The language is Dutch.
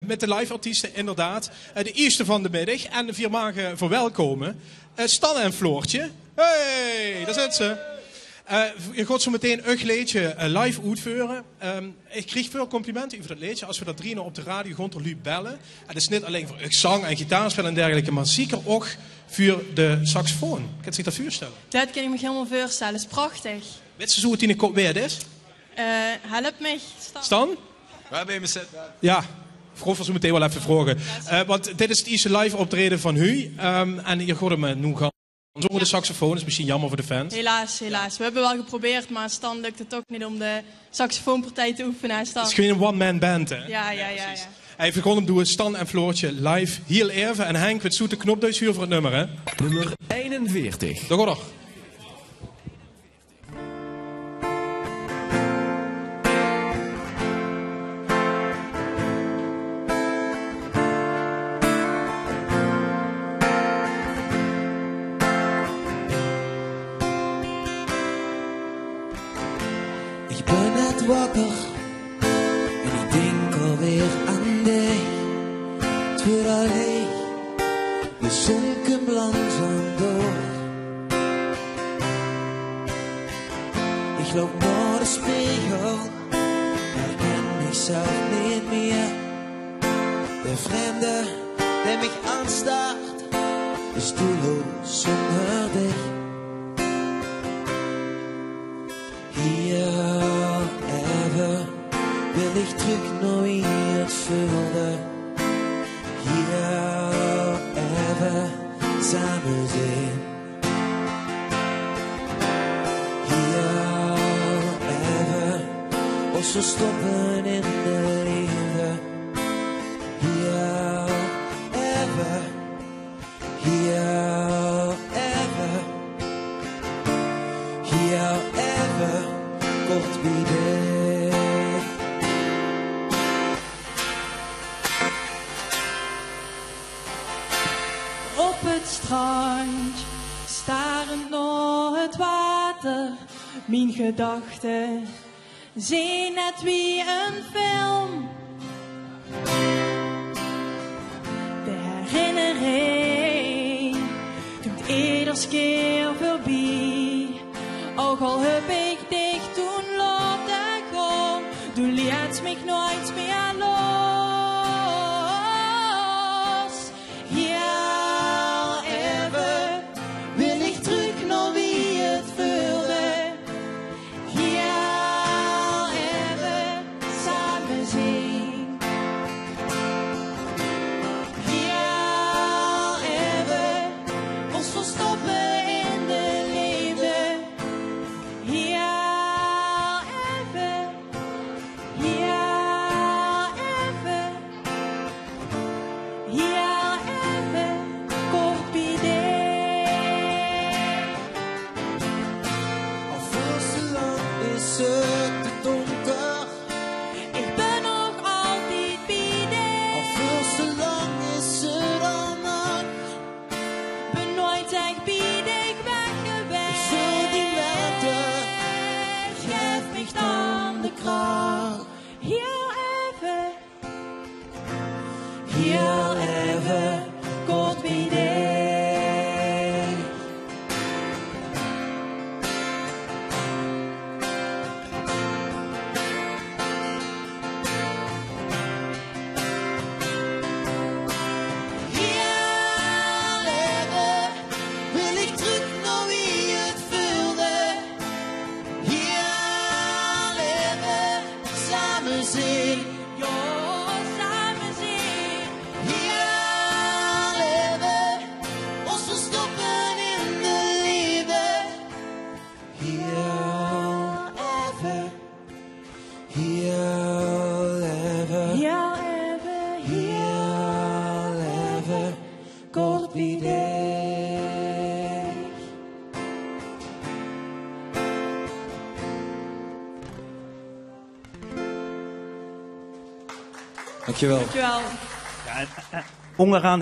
Met de live artiesten inderdaad. De eerste van de middag. En de 4 magen verwelkomen. Stan en Floortje. Hey, daar zitten ze. Je gaat zo meteen een liedje live uitvoeren. Ik kreeg veel complimenten over dat liedje. Als we dat 3 op de radio gewoon tot bellen. En dat is niet alleen voor zang en gitaarspel en dergelijke. Maar zeker ook voor de saxofoon. Kan je zich dat voorstellen? Dat kan ik me helemaal voorstellen. Dat is prachtig. Weet je zo het in de kop weer is? Help me, Stan. Stan? Waar ben je me zet? Ja. Ik ga zo meteen wel even vragen. Want dit is het eerste live optreden van u. En je gaat hem nu gaan zonder de saxofoon. Dat is misschien jammer voor de fans. Helaas, helaas. We hebben wel geprobeerd, maar Stan lukt het ook niet om de saxofoonpartij te oefenen. Stan. Het is gewoon een one-man band, hè? Ja. Hij begon hem doen Stan en Floortje live. Heel even. En Henk, wat zoete knop voor het nummer, hè? Nummer 41. Daar gaat er. Ik ben net wakker en ik denk alweer aan dich. Terwijl de zon komt langzaam door. Ik loop naar de spiegel, herken mezelf niet meer. De vreemde die mich aanstaart, is doelloos zonder dich. Hier even wil ik terug naar wie het vulde. Hier even samen zijn. Hier even ons verstoppen in de liefde. Hier even, hier even, hier even. Kort bij dich. Op het strand, starend naar het water. Mijn gedachten zijn net wie een film. De herinnering doet ieders keer voorbij. Ook al heb ik dich toen laten gaan, du liet mich nooit meer los. Ja, even wil ik terug naar wie het voelde. Ja, even samen zien. Ja, even ons verstoppen in de liefde. Ja, even. Ja, even. Ja, even. Kort bij dich. Al veel te lang is het te donker. Ik ben nog altijd bij dich. Al veel te lang is het al nacht. Ben nooit echt bij dich weg geweest. Ik zul die laten. Geef mich dan de kracht. Hier even. Hier even kort bij dich. Hier even wil ik terug naar wie het voelde. Hier even samen zien. Ja, samen zien. Hier leven, ons verstoppen in de liefde. Hier even, hier leven, Hier even. hier leven, kort bij dich. Dankjewel. Dankjewel. Onderaan